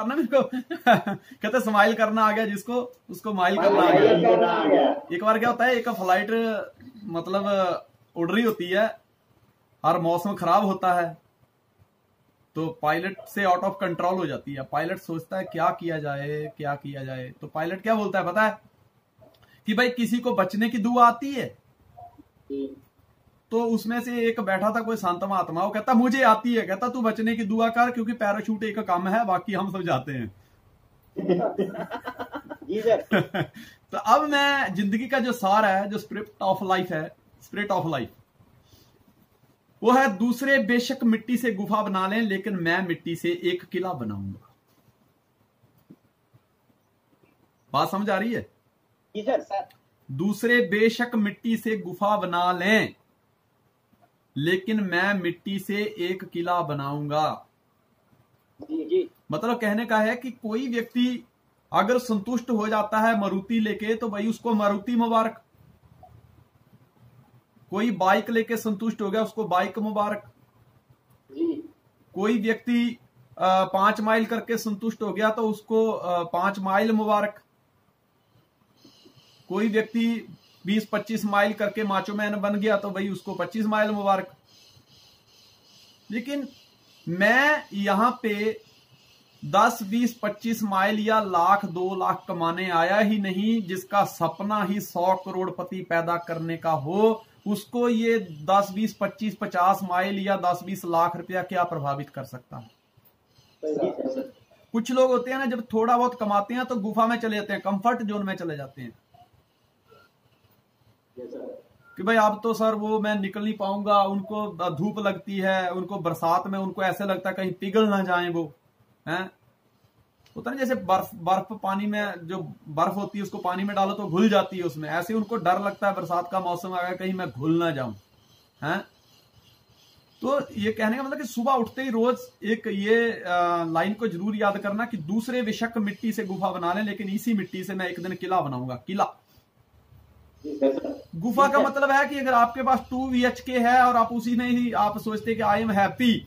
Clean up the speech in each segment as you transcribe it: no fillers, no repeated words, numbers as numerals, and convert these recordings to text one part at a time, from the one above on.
मारना मेरे को कहते स्माइल करना आ गया जिसको उसको माइल करना आ गया। एक बार क्या होता है, एक फ्लाइट मतलब उड़ रही होती है और मौसम खराब होता है तो पायलट से आउट ऑफ कंट्रोल हो जाती है। पायलट सोचता है क्या किया जाए क्या किया जाए, तो पायलट क्या बोलता है पता है कि भाई किसी को बचने की दुआ आती है। तो उसमें से एक बैठा था कोई संतमा आत्मा, वो कहता मुझे आती है। कहता तू बचने की दुआ कर क्योंकि पैराशूट एक कम है, बाकी हम सब जाते हैं। तो अब मैं जिंदगी का जो सार है, जो स्पिरिट ऑफ लाइफ है, स्पिरिट ऑफ लाइफ वो है दूसरे बेशक मिट्टी से गुफा बना लें लेकिन मैं मिट्टी से एक किला बनाऊंगा। बात समझ आ रही है? जी सर। दूसरे बेशक मिट्टी से गुफा बना लें लेकिन मैं मिट्टी से एक किला बनाऊंगा। जी। मतलब कहने का है कि कोई व्यक्ति अगर संतुष्ट हो जाता है मारुति लेके तो भाई उसको मारुति मुबारक। कोई बाइक लेके संतुष्ट हो गया उसको बाइक मुबारक। कोई व्यक्ति 5 माइल करके संतुष्ट हो गया तो उसको 5 माइल मुबारक। कोई व्यक्ति 20-25 माइल करके माचो मैन बन गया तो भाई उसको 25 माइल मुबारक। लेकिन मैं यहां पे 10-20-25 माइल या 1,00,000-2 लाख कमाने आया ही नहीं। जिसका सपना ही 100 करोड़पति पैदा करने का हो उसको ये 10-20-25-50 माइल या 10-20 लाख रुपया क्या प्रभावित कर सकता है? कुछ लोग होते हैं ना, जब थोड़ा बहुत कमाते हैं तो गुफा में चले जाते हैं, कंफर्ट जोन में चले जाते हैं कि भाई अब तो सर वो मैं निकल नहीं पाऊंगा। उनको धूप लगती है, उनको बरसात में उनको ऐसे लगता है कहीं पिघल ना जाए वो हैं। होता है जैसे बर्फ पानी में, जो बर्फ होती है उसको पानी में डालो तो घुल जाती है उसमें, ऐसे उनको डर लगता है बरसात का मौसम आ गया कहीं मैं घुल ना जाऊं हैं। तो ये कहने का मतलब कि सुबह उठते ही रोज एक ये लाइन को जरूर याद करना कि दूसरे बेशक मिट्टी से गुफा बना लें लेकिन इसी मिट्टी से मैं एक दिन किला बनाऊंगा। किला गुफा का मतलब है कि अगर आपके पास 2 BHK है और आप उसी में ही आप सोचते कि आई एम हैप्पी,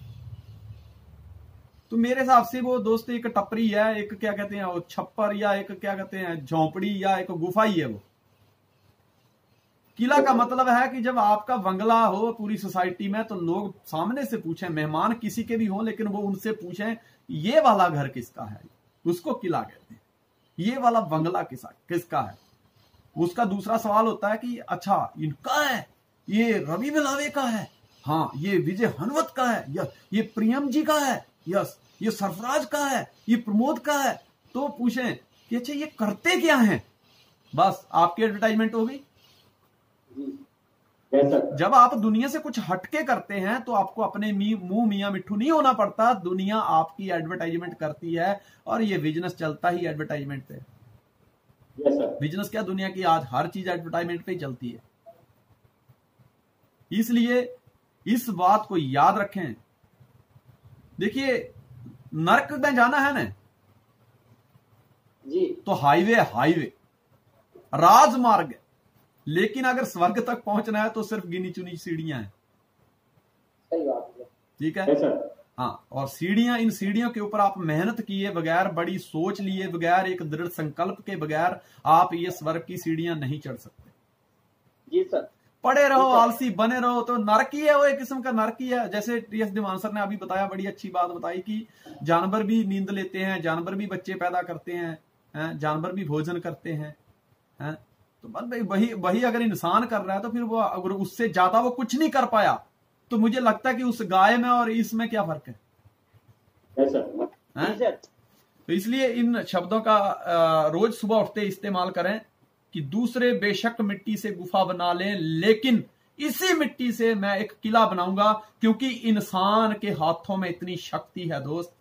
तो मेरे हिसाब से वो दोस्त एक टपरी है, एक क्या कहते हैं वो छप्पर, या एक क्या कहते हैं झोंपड़ी, या एक गुफा ही है वो। किला का मतलब है कि जब आपका बंगला हो पूरी सोसाइटी में तो लोग सामने से पूछें, मेहमान किसी के भी हों लेकिन वो उनसे पूछें ये वाला घर किसका है, उसको किला कहते हैं। ये वाला बंगला किसका है। उसका दूसरा सवाल होता है कि अच्छा इनका है, ये रवि बिलावे का है, हाँ ये विजय हनवत का है, यस ये प्रियम जी का है, यस ये सरफराज का है, ये प्रमोद का है। तो पूछें कि अच्छा ये करते क्या हैं, बस आपकी एडवर्टाइजमेंट हो गई। जब आप दुनिया से कुछ हटके करते हैं तो आपको अपने मुंह मियां मिट्ठू नहीं होना पड़ता, दुनिया आपकी एडवर्टाइजमेंट करती है और ये बिजनेस चलता ही एडवर्टाइजमेंट पे। बिजनेस क्या, दुनिया की आज हर चीज एडवर्टाइजमेंट पे ही चलती है। इसलिए इस बात को याद रखें। देखिए नरक में जाना है ना जी, तो हाईवे राजमार्ग है, लेकिन अगर स्वर्ग तक पहुंचना है तो सिर्फ गिनी चुनी सीढ़ियां हैं। सही बात है, ठीक है हाँ। और सीढ़ियां, इन सीढ़ियों के ऊपर आप मेहनत किए बगैर, बड़ी सोच लिए बगैर, एक दृढ़ संकल्प के बगैर आप ये स्वर्ग की सीढ़ियां नहीं चढ़ सकते। जी सर। पड़े रहो आलसी बने रहो तो नरक ही है, वो एक किस्म का नरक ही है। जैसे टी.एस. दीवान सर ने अभी बताया, बड़ी अच्छी बात बताई कि जानवर भी नींद लेते हैं, जानवर भी बच्चे पैदा करते हैं, जानवर भी भोजन करते हैं। तो भाई वही अगर इंसान कर रहा है तो फिर वो अगर उससे ज्यादा वो कुछ नहीं कर पाया तो मुझे लगता है कि उस गाय में और इसमें क्या फर्क है। तो इसलिए इन शब्दों का रोज सुबह उठते इस्तेमाल करें कि दूसरे बेशक मिट्टी से गुफा बना लें लेकिन इसी मिट्टी से मैं एक किला बनाऊंगा, क्योंकि इंसान के हाथों में इतनी शक्ति है दोस्त।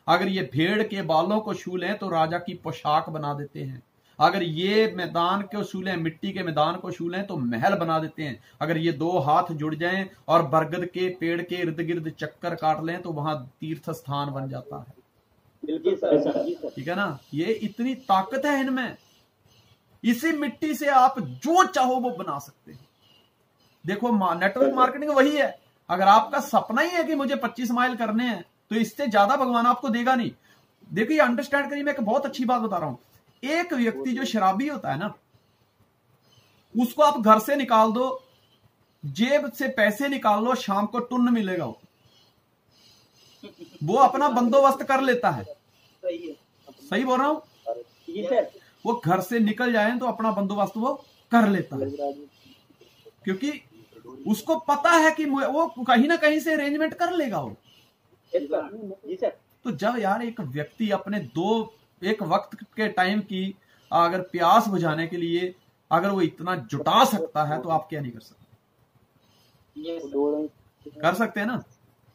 अगर ये भेड़ के बालों को छू लें तो राजा की पोशाक बना देते हैं। अगर ये मैदान को छू लें, मिट्टी के मैदान को छू लें तो महल बना देते हैं। अगर ये 2 हाथ जुड़ जाएं और बरगद के पेड़ के इर्द गिर्द चक्कर काट लें तो वहां तीर्थ स्थान बन जाता है। ठीक है ना, ये इतनी ताकत है इनमें। इसी मिट्टी से आप जो चाहो वो बना सकते हैं। देखो नेटवर्क मार्केटिंग वही है। अगर आपका सपना ही है कि मुझे 25 माइल करने हैं तो इससे ज्यादा भगवान आपको देगा नहीं। देखिए अंडरस्टैंड करिए, मैं एक बहुत अच्छी बात बता रहा हूं। एक व्यक्ति जो शराबी होता है ना, उसको आप घर से निकाल दो, जेब से पैसे निकाल लो, शाम को टुन्न मिलेगा, वो अपना बंदोबस्त कर लेता है। सही बोल रहा हूं? जी सर। वो घर से निकल जाए तो अपना बंदोबस्त वो कर लेता है, क्योंकि उसको पता है कि वो कहीं ना कहीं से अरेंजमेंट कर लेगा वो। जी सर। तो जब यार एक व्यक्ति अपने एक वक्त के टाइम की अगर प्यास बुझाने के लिए अगर वो इतना जुटा सकता है, तो आप क्या नहीं कर सकते? कर सकते हैं ना?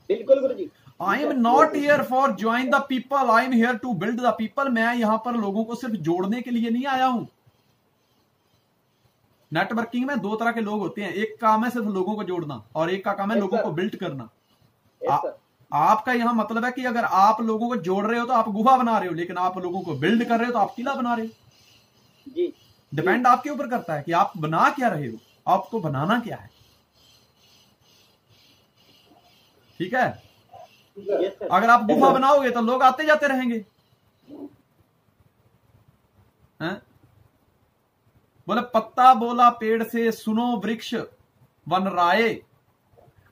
बिल्कुल Guruji. I am not here for join the people, I am here to build the people. मैं यहां पर लोगों को सिर्फ जोड़ने के लिए नहीं आया हूं। नेटवर्किंग में दो तरह के लोग होते हैं, एक काम है सिर्फ लोगों को जोड़ना और एक का काम है लोगों को बिल्ड करना। आपका यहां मतलब है कि अगर आप लोगों को जोड़ रहे हो तो आप गुफा बना रहे हो, लेकिन आप लोगों को बिल्ड कर रहे हो तो आप किला बना रहे हो। जी। डिपेंड आपके ऊपर करता है कि आप बना क्या रहे हो, आपको बनाना क्या है। ठीक है? अगर आप गुफा बनाओगे तो लोग आते जाते रहेंगे। हैं? बोले पत्ता बोला पेड़ से, सुनो वृक्ष वन राये,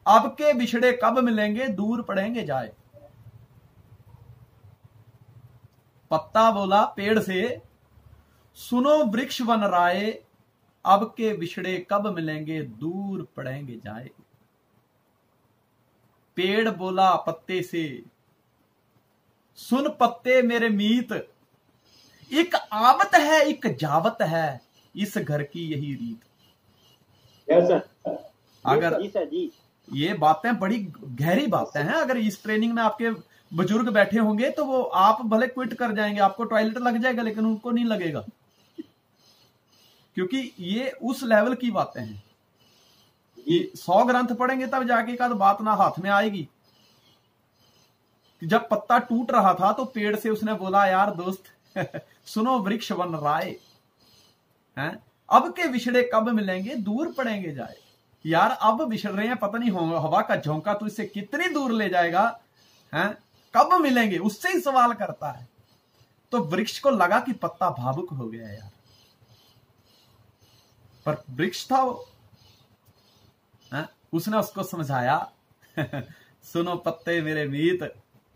अब के बिछड़े कब मिलेंगे, दूर पड़ेंगे जाए। पत्ता बोला पेड़ से, सुनो वृक्ष वन राये, अब के बिछड़े कब मिलेंगे, दूर पड़ेंगे जाए। पेड़ बोला पत्ते से, सुन पत्ते मेरे मीत, एक आवत है एक जावत है, इस घर की यही रीत। अगर ये बातें बड़ी गहरी बातें हैं, अगर इस ट्रेनिंग में आपके बुजुर्ग बैठे होंगे तो वो आप भले क्विट कर जाएंगे, आपको टॉयलेट लग जाएगा लेकिन उनको नहीं लगेगा, क्योंकि ये उस लेवल की बातें हैं। ये 100 ग्रंथ पढ़ेंगे तब जाके का तो बात ना हाथ में आएगी। जब पत्ता टूट रहा था तो पेड़ से उसने बोला, यार दोस्त सुनो वृक्ष वन राय, हैं अब के विछड़े कब मिलेंगे, दूर पड़ेंगे जाए। यार अब बिछड़ रहे हैं, पता नहीं हवा का झोंका तो इससे कितनी दूर ले जाएगा, हैं कब मिलेंगे, उससे ही सवाल करता है। तो वृक्ष को लगा कि पत्ता भावुक हो गया यार, पर वृक्ष था वो, उसने उसको समझाया सुनो पत्ते मेरे मीत,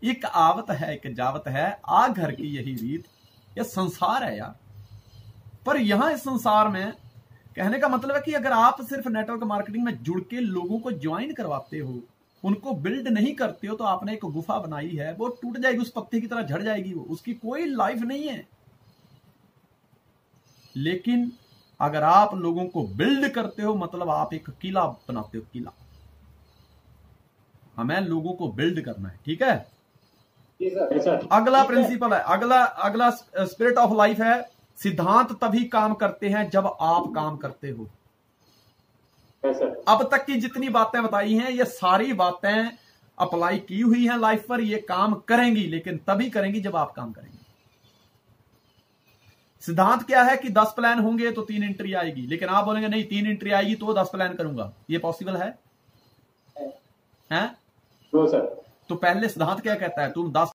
एक आवत है एक जावत है, आ घर की यही रीत। यह संसार है यार। पर यहां इस संसार में कहने का मतलब है कि अगर आप सिर्फ नेटवर्क मार्केटिंग में जुड़ के लोगों को ज्वाइन करवाते हो, उनको बिल्ड नहीं करते हो, तो आपने एक गुफा बनाई है, वो टूट जाएगी, उस पत्ते की तरह झड़ जाएगी, वो उसकी कोई लाइफ नहीं है। लेकिन अगर आप लोगों को बिल्ड करते हो, मतलब आप एक किला बनाते हो, किला। हमें लोगों को बिल्ड करना है, ठीक है? अगला प्रिंसिपल है, अगला स्पिरिट ऑफ लाइफ है, सिद्धांत तभी काम करते हैं जब आप काम करते हो। अब तक की जितनी बातें बताई हैं, ये सारी बातें अप्लाई की हुई हैं लाइफ पर, ये काम करेंगी, लेकिन तभी करेंगी जब आप काम करेंगे। सिद्धांत क्या है कि 10 प्लान होंगे तो 3 एंट्री आएगी, लेकिन आप बोलेंगे नहीं 3 एंट्री आएगी तो 10 प्लान करूंगा, ये पॉसिबल है? तो पहले सिद्धांत क्या कहता है, तुम 10